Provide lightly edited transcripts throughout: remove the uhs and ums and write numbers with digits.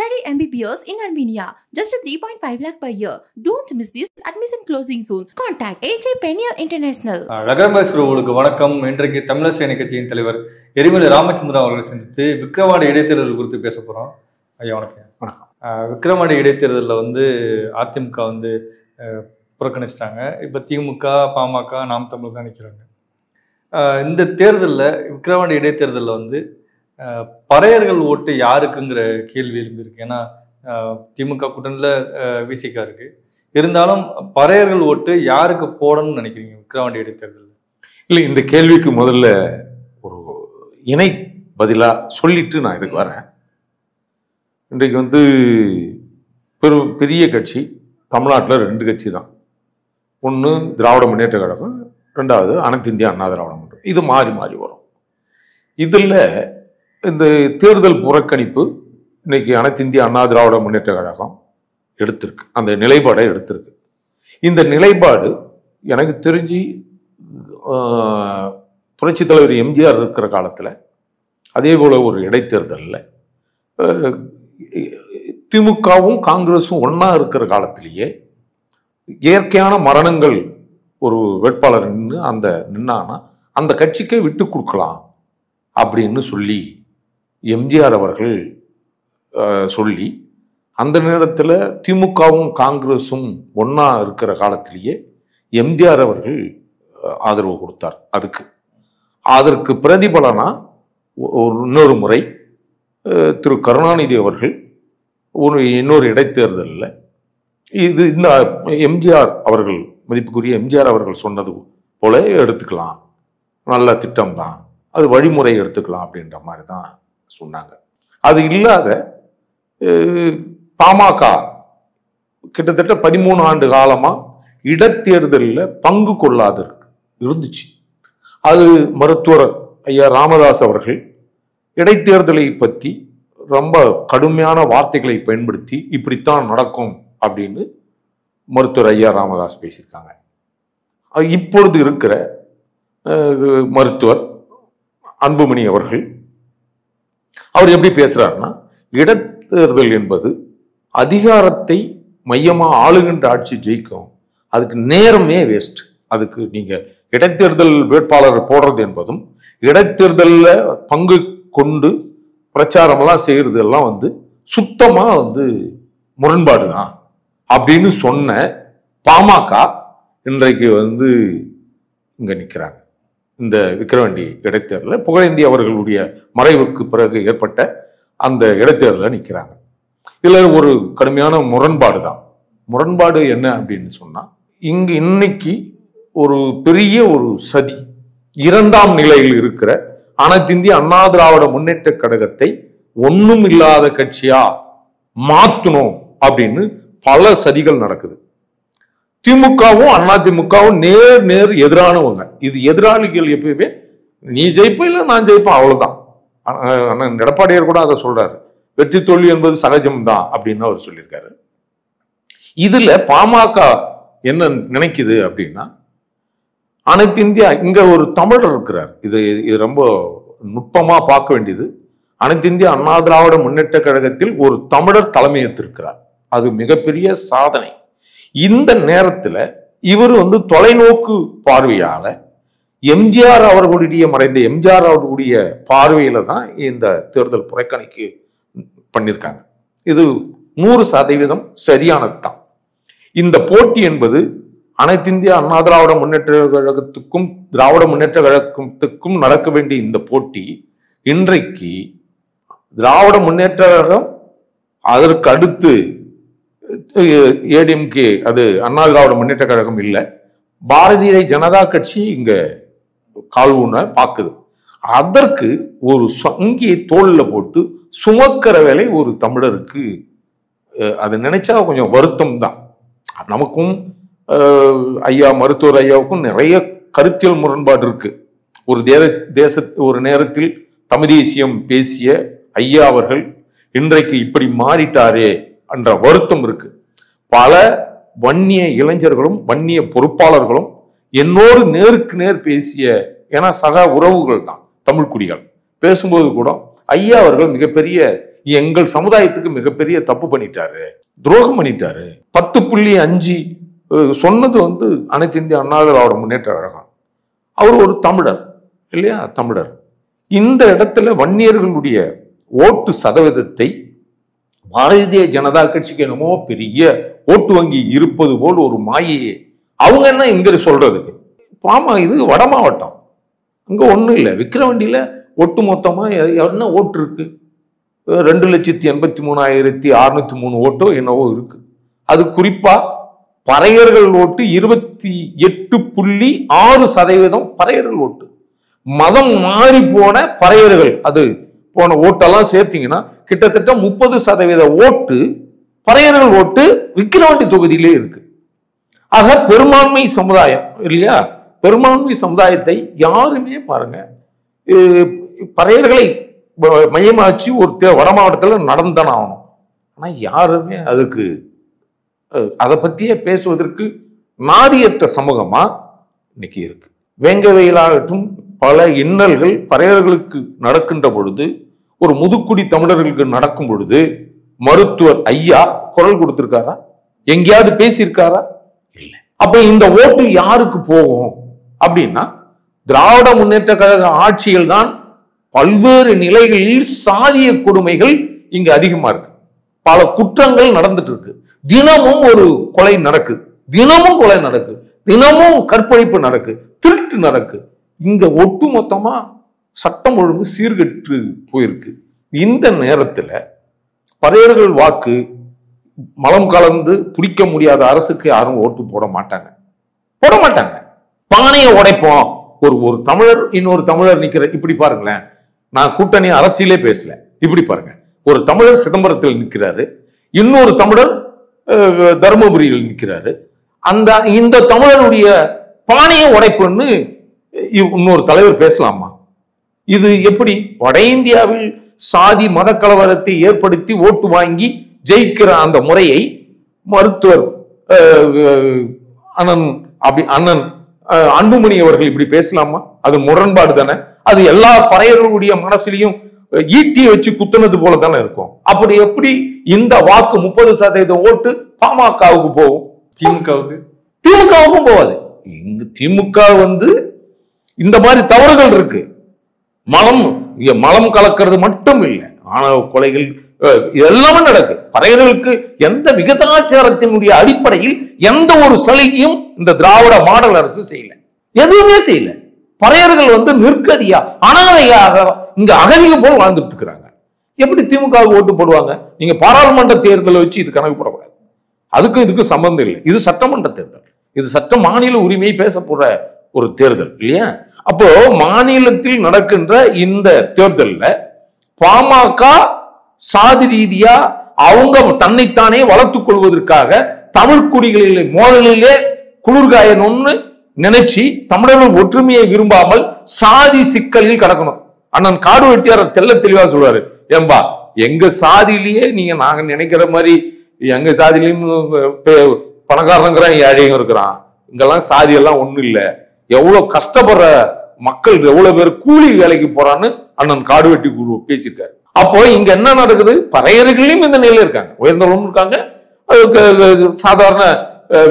Study MBBS in Armenia. Just 3.5 lakh per year. Don't miss this admission closing soon. Contact AJ Penier International. நகரமேஸ்வரர்களுக்கு வணக்கம். இன்றைக்கு தமிழர் சேனை கட்சியின் தலைவர் எரிமலை ராமச்சந்திரன் அவர்களை சந்தித்து விக்கிரவாண்டி இடைத்தேர்தல் குறித்து பேச போறோம். ஐயா வணக்கம். விக்கிரவாண்டி இடைத்தேர்தலில் அதிமுக புறக்கணிச்சிட்டாங்க. இப்போ திமுக, பாமக, நாம் தமிழர் தான் நிற்கிறாங்க. இந்த தேர்தலில் விக்கிரவாண்டி இடைத்தேர்தலில் பறையர்கள் ஓட்டு யாருக்குங்கிற கேள்வி எழும்பியிருக்கு. ஏன்னா திமுக கூட்டணியில் விசிகா இருக்கு. இருந்தாலும் பறையர்கள் ஓட்டு யாருக்கு போடணும்னு நினைக்கிறீங்க விக்கிரவாண்டி இடைத்தேர்தலில்? இல்லை, இந்த கேள்விக்கு முதல்ல ஒரு இணை பதிலாக சொல்லிட்டு நான் இதுக்கு வரேன். இன்றைக்கு பெரிய கட்சி தமிழ்நாட்டில் 2 கட்சி தான். ஒன்று திராவிட முன்னேற்ற கழகம், 2வது அனைத்து இந்திய அண்ணா திராவிட முன்னேற்றம். இது மாறி மாறி வரும். இதில் இந்த தேர்தல் புறக்கணிப்பு இன்னைக்கு அனைத்து இந்திய அண்ணா திராவிட முன்னேற்ற கழகம் எடுத்திருக்கு, அந்த நிலைப்பாடை எடுத்திருக்கு. இந்த நிலைப்பாடு எனக்கு தெரிஞ்சு புரட்சி தலைவர் எம்ஜிஆர் இருக்கிற காலத்தில் அதே போல ஒரு இடைத்தேர்தலில் திமுகவும் காங்கிரஸும் ஒன்றா இருக்கிற காலத்திலேயே இயற்கையான மரணங்கள் ஒரு வேட்பாளர் நின்னானா அந்த கட்சிக்கே விட்டு கொடுக்கலாம் அப்படின்னு சொல்லி எம்ஜிஆர் அவர்கள் சொல்லி, அந்த நேரத்தில் திமுகவும் காங்கிரஸும் ஒன்றா இருக்கிற காலத்திலேயே எம்ஜிஆர் அவர்கள் ஆதரவு கொடுத்தார். அதற்கு பிரதிபலனா இன்னொரு முறை திரு கருணாநிதி அவர்கள் இன்னொரு இடைத்தேர்தலில் இந்த எம்ஜிஆர் அவர்கள், மதிப்புக்குரிய எம்ஜிஆர் அவர்கள் சொன்னது போல எடுத்துக்கலாம், நல்ல திட்டம் தான், அது வழிமுறை எடுத்துக்கலாம் அப்படின்ற மாதிரி தான் சொன்னாங்க. அது இல்லாத பாமக கிட்டத்தட்ட 13 ஆண்டு காலமா இடைத்தேர்தலில் பங்கு கொள்ளாது இருந்துச்சு. அது மருத்துவர் ஐயா ராமதாஸ் அவர்கள் இடைத்தேர்தலை பற்றி ரொம்ப கடுமையான வார்த்தைகளை பயன்படுத்தி இப்படித்தான் நடக்கும் அப்படின்னு மருத்துவர் ஐயா ராமதாஸ் பேசியிருக்காங்க. இப்பொழுது இருக்கிற மருத்துவர் அன்புமணி அவர்கள் அவர் எப்படி பேசுறாருன்னா, இடைத்தேர்தல் என்பது அதிகாரத்தை மையமா ஆளுகின்ற ஆட்சி ஜெயிக்கும், அதுக்கு நேரமே வேஸ்ட். அதுக்கு நீங்க இடைத்தேர்தல் வேட்பாளர் போடுறது என்பதும் இடைத்தேர்தலில் பங்கு கொண்டு பிரச்சாரமெல்லாம் செய்யறது எல்லாம் சுத்தமா முரண்பாடு தான் அப்படின்னு சொன்ன பாமக இன்றைக்கு இங்க நிற்கிறாங்க. இந்த விக்கிரவாண்டி இடைத்தேர்தலில் புகழேந்தி அவர்களுடைய மறைவுக்கு பிறகு ஏற்பட்ட அந்த இடைத்தேர்தலில் நிற்கிறாங்க. இதில் ஒரு கடுமையான முரண்பாடு தான். முரண்பாடு என்ன அப்படின்னு சொன்னா, இன்னைக்கு ஒரு பெரிய ஒரு சதி 2ஆம் நிலையில் இருக்கிற அனைத்து இந்திய அண்ணா திராவிட முன்னேற்ற கழகத்தை ஒன்றும் இல்லாத கட்சியா மாற்றணும் அப்படின்னு பல சதிகள் நடக்குது. திமுகவும் அதிமுகவும் நேர் எதிரானவங்க. இது எதிராளிகள் எப்பயுமே நீ ஜெயிப்ப இல்லை நான் ஜெயிப்பேன், அவ்வளவுதான். அண்ணன் எடப்பாடியார் கூட அதை சொல்றாரு, வெற்றி தோல்வி என்பது சகஜம் தான் அப்படின்னு அவர் சொல்லியிருக்காரு. இதுல பாமக என்ன நினைக்குது அப்படின்னா, அனைத்து இந்தியா இங்க ஒரு தமிழர் இருக்கிறார். இது ரொம்ப நுட்பமா பார்க்க வேண்டியது. அனைத்து இந்திய அண்ணா திராவிட முன்னேற்ற கழகத்தில் ஒரு தமிழர் தலைமையேற்றிருக்கிறார். அது மிகப்பெரிய சாதனை. இந்த நேரத்துல இவர் தொலைநோக்கு பார்வையால எம்ஜிஆர் அவர்களுடைய மறைந்த எம்ஜிஆர் அவர்களுடைய பார்வையில தான் இந்த தேர்தல் புறக்கணிக்கு பண்ணியிருக்காங்க. இது 100% சரியானது தான். இந்த போட்டி என்பது அனைத்து இந்திய அண்ணா திராவிட முன்னேற்ற கழகத்துக்கும் திராவிட முன்னேற்ற கழகத்துக்கும் நடக்க வேண்டிய இந்த போட்டி இன்றைக்கு திராவிட முன்னேற்ற கழகம், அதற்கு அடுத்து ஏடிஎம்கே, அது அண்ணா திராவிட முன்னேற்ற கழகம் இல்லை, பாரதிய ஜனதா கட்சி இங்க கால் ஊன பாக்குது. அதற்கு ஒரு சங்கியை தோல்ல போட்டு சுமக்கிற வேலை ஒரு தமிழருக்கு. அது நினைச்சா கொஞ்சம் வருத்தம் தான். நமக்கும் ஐயா மருத்துவர் ஐயாவுக்கும் நிறைய கருத்தியல் முரண்பாடு இருக்கு. ஒரு நேரத்தில் தமிழ் தேசியம் பேசிய ஐயா அவர்கள் இன்றைக்கு இப்படி மாறிட்டாரே என்ற வருத்தம் இருக்கு. பல வன்னிய இளைஞர்களும் வன்னிய பொறுப்பாளர்களும் என்னோடு நேருக்கு நேர் பேசிய, ஏன்னா சக உறவுகள் தான் தமிழ் குடிகள், பேசும்போது கூட ஐயா அவர்கள் மிகப்பெரிய எங்கள் சமுதாயத்துக்கு மிகப்பெரிய தப்பு பண்ணிட்டாரு, துரோகம் பண்ணிட்டாரு. 10.5 சொன்னது அனைத்து இந்திய அண்ணா திராவிட முன்னேற்ற கழகம். அவர் ஒரு தமிழர் இல்லையா, தமிழர். இந்த இடத்துல வன்னியர்களுடைய ஓட்டு சதவீதத்தை பாரதிய ஜனதா கட்சிக்கு என்னமோ பெரிய ஓட்டு வங்கி இருப்பது போல் ஒரு மாயையே அவங்க என்ன இங்க சொல்றதுக்கு. பாமா இது வட மாவட்டம், அங்க ஒண்ணும் இல்லை. விக்கிரவாண்டியில ஒட்டு மொத்தமா என்ன ஓட்டு இருக்கு? 2,83,603 ஓட்டோ என்னவோ இருக்கு. அது குறிப்பா பறையர்கள் ஓட்டு 28.6% பறையர்கள் ஓட்டு. மதம் மாறி போன பறையர்கள் அது போன ஓட்டெல்லாம் சேர்த்தீங்கன்னா கிட்டத்தட்ட 30% ஓட்டு பறையர்கள் ஓட்டு விக்கிரவாண்டி தொகுதியிலே இருக்கு. ஆக பெரும்பான்மை சமுதாயம் இல்லையா, பெரும்பான்மை சமுதாயத்தை யாருமே பாருங்க பறையர்களை மையமாச்சு ஒரு வட மாவட்டத்தில் நடந்தான ஆகணும். ஆனா யாருமே அதுக்கு அதை பற்றியே பேசுவதற்கு நாதியற்ற சமூகமா இன்னைக்கு இருக்கு. வேங்கவையிலாகட்டும் பல இன்னல்கள் பறையர்களுக்கு நடக்கின்ற பொழுது, ஒரு முதுக்குடி தமிழர்களுக்கு நடக்கும் பொழுது மருத்துவர் ஐயா குரல் கொடுத்திருக்காரா? எங்கேயாவது பேசியிருக்காரா? இல்லை. அப்ப இந்த ஓட்டு யாருக்கு போகும் அப்படின்னா, திராவிட முன்னேற்ற கழக ஆட்சிகள் தான் பல்வேறு நிலைகளில் சாதிய கொடுமைகள் இங்க அதிகமா இருக்கு. பல குற்றங்கள் நடந்துட்டு இருக்கு. தினமும் ஒரு கொலை நடக்குது, தினமும் கொலை நடக்குது, தினமும் கற்பழிப்பு நடக்கு, திருட்டு நடக்கு. இங்க ஒட்டு மொத்தமா சட்டம் ஒழுங்கு சீர்கெட்டு போயிருக்கு. இந்த நேரத்துல பறையர்கள் வாக்கு மலம் கலந்து பிடிக்க முடியாத அரசுக்கு யாரும் ஓட்டு போட மாட்டாங்க. பானையை உடைப்போம். ஒரு தமிழர் இன்னொரு தமிழர் நிக்கிற இப்படி பாருங்களேன். நான் கூட்டணி அரசியலே பேசல. இப்படி பாருங்க, ஒரு தமிழர் சிதம்பரத்தில் நிற்கிறாரு, இன்னொரு தமிழர் தருமபுரியில் நிற்கிறாரு. இந்த தமிழருடைய பானையை உடைப்புன்னு இன்னொரு தலைவர் பேசலாமா? இது எப்படி? வட இந்தியாவில் சாதி மத கலவரத்தை ஏற்படுத்தி ஓட்டு வாங்கி ஜெயிக்கிற அந்த முறையை மருத்துவர் அண்ணன் அன்புமணி அவர்கள் இப்படி பேசலாமா? அது முரண்பாடு தானே. அது எல்லா பறையர்களுடைய மனசுலையும் ஈட்டியை வச்சு குத்துனது போல தானே இருக்கும். அப்படி எப்படி இந்த வாக்கு 30% ஓட்டு பாமகவுக்கு போகும்? திமுகவுக்கும் போவாது. இங்க திமுக இந்த மாதிரி தவறுகள் இருக்கு. மலம் கலக்கிறது மட்டும் இல்லை, ஆணவ கொலைகள் எல்லாமே நடக்கு. பறையர்களுக்கு எந்த விகிதாச்சாரத்தினுடைய அடிப்படையில் எந்த ஒரு சலுகையும் இந்த திராவிட மாடல் அரசு செய்யல, எதுவுமே செய்யல. பறையர்கள் நிற்கதியா அனாதையாக இங்க அகதிக போல் வாழ்ந்துட்டு இருக்கிறாங்க. எப்படி திமுக ஓட்டு போடுவாங்க? நீங்க பாராளுமன்ற தேர்தலை வச்சு இது கணக்கு போடக்கூடாது. அதுக்கும் இதுக்கும் சம்பந்தம் இல்லை. இது சட்டமன்ற தேர்தல், இது சட்ட மாநில உரிமையை பேச போற ஒரு தேர்தல் இல்லையா? அப்போ மாநிலத்தில் நடக்கின்ற இந்த தேர்தல்ல பாமக சாதி ரீதியா அவங்க தன்னைத்தானே வளர்த்துக் கொள்வதற்காக தமிழ் குடிகளிலே மோதலிலே குளிர்காயணும்னு நினைச்சு தமிழர்கள் ஒற்றுமையை விரும்பாமல் சாதி சிக்கலில் கடக்கணும். அண்ணன் காடு வெட்டியார் தெல்ல தெளிவா சொல்றாரு, ஏம்பா எங்க சாதியிலேயே நீங்க நாங்க நினைக்கிற மாதிரி எங்க சாதியிலையும் பணக்காரங்கிறான் ஏழையும் இருக்கிறான், இங்கெல்லாம் சாதி எல்லாம் ஒண்ணும் இல்லை, எவ்வளவு கஷ்டப்படுற மக்கள் எவ்வளவு பேர் கூலி வேலைக்கு போறான்னு அண்ணன் காடு வெட்டி பேசியிருக்காரு. அப்போ இங்க என்ன நடக்குது? பறையர்களையும் இந்த நிலையில இருக்காங்க, உயர்ந்தவங்களும் இருக்காங்க, சாதாரண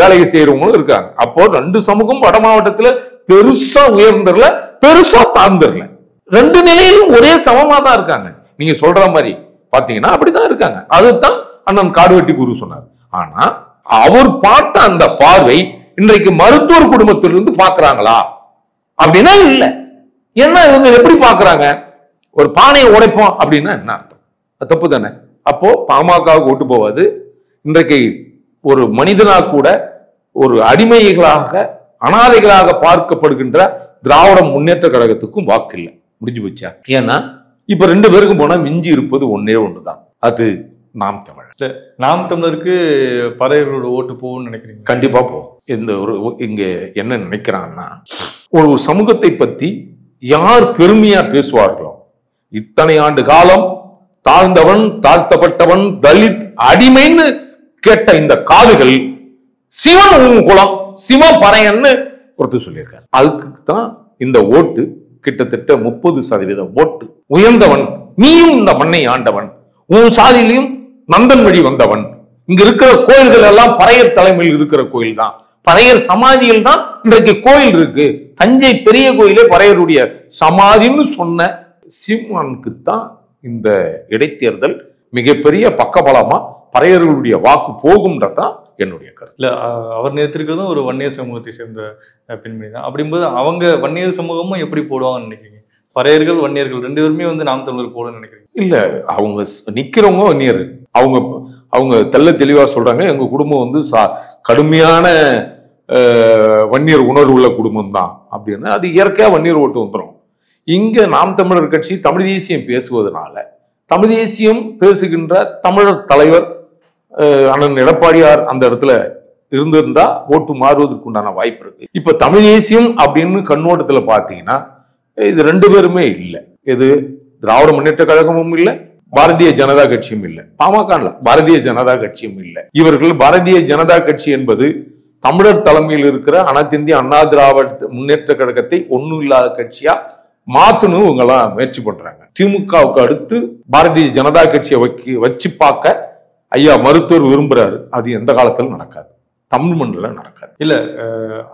வேலையை செய்யறவங்களும் இருக்காங்க. அப்போ ரெண்டு சமூகம் வட மாவட்டத்துல பெருசா உயர்ந்தரல, பெருசா தாழ்ந்தரல, ரெண்டு நிலையிலும் ஒரே சமமா தான் இருக்காங்க. நீங்க சொல்ற மாதிரி பாத்தீங்கன்னா அப்படிதான் இருக்காங்க. அதுதான் அண்ணன் காடுவெட்டி குரு சொன்னார். ஆனா அவர் பார்த்த அந்த பார்வை இன்றைக்கு மருத்துவர் குடும்பத்திலிருந்து பாக்குறாங்களா அப்படின்னா இல்ல. என்ன இவங்க எப்படி பாக்குறாங்க? ஒரு பானையை உடைப்போம் அப்படின்னா என்ன அர்த்தம்? அது தப்பு தானே. அப்போ பாமகவுக்கு ஓட்டு போவாது. இன்றைக்கு ஒரு மனிதனா கூட ஒரு அடிமைகளாக அனாதைகளாக பார்க்கப்படுகின்ற திராவிட முன்னேற்ற கழகத்துக்கும் வாக்கு இல்லை, முடிஞ்சு போச்சா? ஏன்னா இப்ப ரெண்டு பேருக்கும் போனா மிஞ்சி இருப்பது ஒன்னே ஒண்ணுதான், அது நாம் தமிழர். நாம் தமிழருக்கு பறையர்களோட ஓட்டு போகும்னு நினைக்கிறீங்க? கண்டிப்பா போகும். இந்த ஒரு இங்க என்ன நினைக்கிறாங்கன்னா, ஒரு சமூகத்தை பத்தி யார் பெருமையா பேசுவார்களோ, இத்தனை ஆண்டு காலம் தாழ்ந்தவன் தாழ்த்தப்பட்டவன் தலித் அடிமைன்னு கேட்ட இந்த காதுகள் சிவன் குலம் சிவ பறையன்னு ஒருத்தர் சொல்லியிருக்காரு. அதுக்கு தான் இந்த ஓட்டு கிட்டத்தட்ட 30% ஓட்டு. உயர்ந்தவன், நீயும் இந்த மண்ணை ஆண்டவன், உன் சாதியிலையும் நந்தன் வழி வந்தவன். இங்க இருக்கிற கோயில்கள் எல்லாம் பறையர் தலைமையில் இருக்கிற கோயில் தான், பறையர் சமாதியில் தான் இன்றைக்கு கோயில் இருக்கு. தஞ்சை பெரிய கோயிலே பறையருடைய சமாதின்னு சொன்ன சீமானுக்கு தான் இந்த இடைத்தேர்தல் மிகப்பெரிய பக்கபலமா பறையர்களுடைய வாக்கு போகும்ன்றதான் என்னுடைய கருத்து. இல்ல அவர் நிறுத்திருக்கிறதும் ஒரு வன்னியர் சமூகத்தை சேர்ந்த பெண்மணி தான். அப்படிங்கும்போது அவங்க வன்னியர் சமூகமும் எப்படி போடுவாங்கன்னு நினைக்கிறீங்க? பறையர்கள் வன்னியர்கள் ரெண்டு பேருமே வந்து நாம் தமிழர் போடுன்னு நினைக்கிறீங்க? இல்ல, அவங்க நிக்கிறவங்க வன்னியர். அவங்க அவங்க தெள்ள தெளிவா சொல்றாங்க, எங்க குடும்பம் வந்து கடுமையான வன்னியர் உணர்வு உள்ள குடும்பம் தான் அப்படின்னு. அது இயற்கையா வன்னியர் ஓட்டு வந்துடும். இங்க நாம் தமிழர் கட்சி தமிழ் தேசியம் பேசுவதனால, தமிழ் தேசியம் பேசுகின்ற தமிழர் தலைவர் அண்ணன் எடப்பாடியார் அந்த இடத்துல இருந்திருந்தா ஓட்டு மாறுவதற்கு உண்டான வாய்ப்பு இருக்கு. இப்ப தமிழ் தேசியம் அப்படின்னு கண்ணோட்டத்துல பாத்தீங்கன்னா இது ரெண்டு பேருமே இல்லை. எது திராவிட முன்னேற்ற கழகமும் இல்லை, பாரதிய ஜனதா கட்சியும் இல்லை. பாமக இல்ல, பாரதிய ஜனதா கட்சியும் இல்லை. இவர்கள் பாரதிய ஜனதா கட்சி என்பது தமிழர் தலைமையில் இருக்கிற அனைத்து இந்திய அண்ணா திராவிட முன்னேற்ற கழகத்தை ஒண்ணும் இல்லாத கட்சியா மாத்தணும் இவங்கெல்லாம் முயற்சி பண்றாங்க. திமுகவுக்கு அடுத்து பாரதிய ஜனதா கட்சியை வச்சு பார்க்க ஐயா மருத்துவர் விரும்புறாரு. அது எந்த காலத்துல நடக்காது, தமிழ் மண்ணில் நடக்காது. இல்ல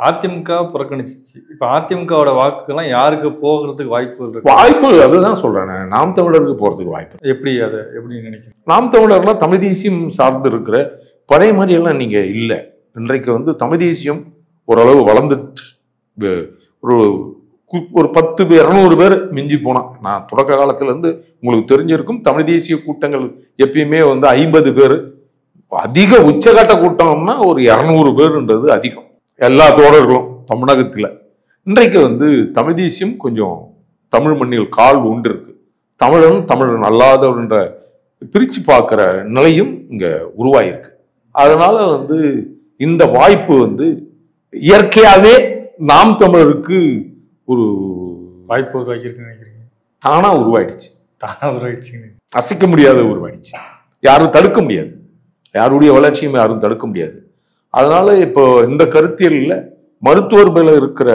அதிமுக புறக்கணிச்சிச்சு. இப்ப அதிமுகவோட வாக்குகள்லாம் யாருக்கு போகிறதுக்கு வாய்ப்பு இருக்கு? வாய்ப்பு அதுதான் சொல்றேன், நாம் தமிழருக்கு போறதுக்கு வாய்ப்பு. எப்படி அதை எப்படி நினைக்கிறேன்? நாம் தமிழர்லாம் தமிழ் தேசியம் சார்ந்து இருக்கிற பழைய மாதிரி எல்லாம் நீங்க இல்லை. இன்றைக்கு வந்து தமிழ் தேசியம் ஓரளவு வளர்ந்துட்டு ஒரு 10-200 பேர் மிஞ்சி போனா. நான் தொடக்க காலத்துல இருந்து உங்களுக்கு தெரிஞ்சிருக்கும், தமிழ் தேசிய கூட்டங்கள் எப்பயுமே வந்து 50 பேர். அதிக உச்சகட்ட கூட்டம்னா ஒரு 200 பேருன்றது அதிகம். எல்லா தோழர்களும் தமிழகத்துல. இன்றைக்கு வந்து தமிழ் தேசியம் கொஞ்சம் தமிழ் மண்ணில் கால் உண்டு இருக்கு. தமிழன் தமிழன் அல்லாதவன்ற பிரிச்சு பார்க்கிற நிலையும் இங்க உருவாயிருக்கு. அதனால வந்து இந்த வாய்ப்பு வந்து இயற்கையாவே நாம் தமிழருக்கு ஒரு வாய்ப்பு உருவாக்கியிருக்குன்னு நினைக்கிறீங்க? தானா உருவாயிடுச்சு. தானா உருவாயிடுச்சு, அசைக்க முடியாத உருவாயிடுச்சு. யாரும் தடுக்க முடியாது, யாருடைய வளர்ச்சியும் யாரும் தடுக்க முடியாது. அதனால இப்போ இந்த கருத்தியல்ல மருத்துவர் மேல இருக்கிற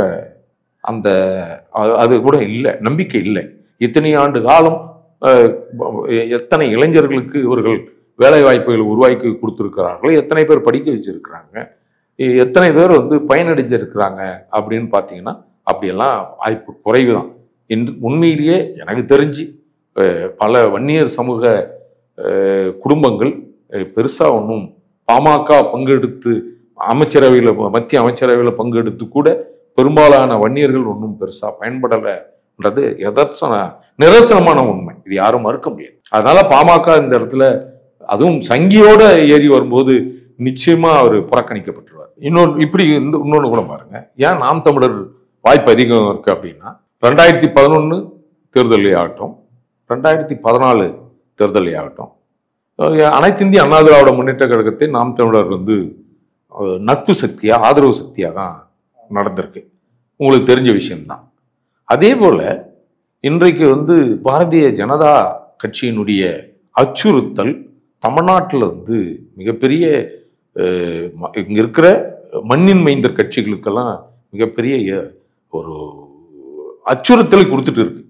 அந்த அது கூட இல்லை, நம்பிக்கை இல்லை. இத்தனை ஆண்டு காலம் எத்தனை இளைஞர்களுக்கு இவர்கள் வேலை வாய்ப்புகளை உருவாக்கி கொடுத்துருக்கிறார்கள், எத்தனை பேர் படிக்க வச்சிருக்கிறாங்க, எத்தனை பேர் வந்து பயனடைஞ்சிருக்கிறாங்க அப்படின்னு பார்த்தீங்கன்னா அப்படியெல்லாம் வாய்ப்பு குறைவு தான். உண்மையிலேயே எனக்கு தெரிஞ்சு பல வன்னியர் சமூக குடும்பங்கள் பெருசா ஒன்றும் பாமக பங்கெடுத்து அமைச்சரவையில், மத்திய அமைச்சரவையில் பங்கெடுத்து கூட பெரும்பாலான வன்னியர்கள் ஒன்றும் பெருசா பயன்படலைன்றது நிதர்சனமான உண்மை. இது யாரும் மறுக்க முடியாது. அதனால பாமக இந்த இடத்துல அதுவும் சங்கியோட ஏறி வரும்போது நிச்சயமா அவர் புறக்கணிக்கப்பட்டுருவார். இன்னொன்னு கூட பாருங்க, ஏன் நாம் தமிழர் வாய்ப்பு அதிகம் இருக்கு அப்படின்னா, 2011 தேர்தலே ஆகட்டும், 2014 தேர்தலே ஆகட்டும், அனைத்து இந்திய அண்ணா திராவிட முன்னேற்ற கழகத்தை நாம் தமிழர் வந்து நட்பு சக்தியா ஆதரவு சக்தியா தான் நடந்திருக்கு. உங்களுக்கு தெரிஞ்ச விஷயம்தான். அதே போல இன்றைக்கு வந்து பாரதிய ஜனதா கட்சியினுடைய அச்சுறுத்தல் தமிழ்நாட்டில் வந்து மிகப்பெரிய இங்க இருக்கிற மண்ணின் மைந்தர் கட்சிகளுக்கெல்லாம் மிகப்பெரிய ஒரு அச்சுறுத்தலை கொடுத்துட்டு இருக்கு.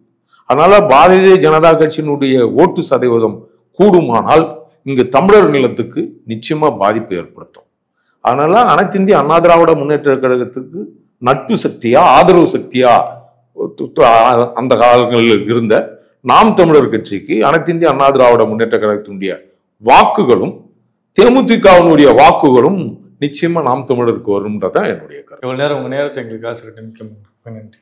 அதனால பாரதிய ஜனதா கட்சியினுடைய ஓட்டு சதவீதம் கூடுமானால் இங்கு தமிழர் நிலத்துக்கு நிச்சயமா பாதிப்பு ஏற்படுத்தும். அதனால அனைத்து இந்திய அண்ணா திராவிட முன்னேற்ற கழகத்துக்கு நட்பு சக்தியா ஆதரவு சக்தியா அந்த காலங்களில் இருந்த நாம் தமிழர் கட்சிக்கு அனைத்து இந்திய அண்ணா திராவிட முன்னேற்ற கழகத்தினுடைய வாக்குகளும் தேமுதிகவினுடைய வாக்குகளும் நிச்சயமா நாம் தமிழருக்கு வரும்ன்றதான் என்னுடைய கருத்து. இவ்வளவு நேரம் உங்க நேரத்தை எங்களுக்கு நன்றி.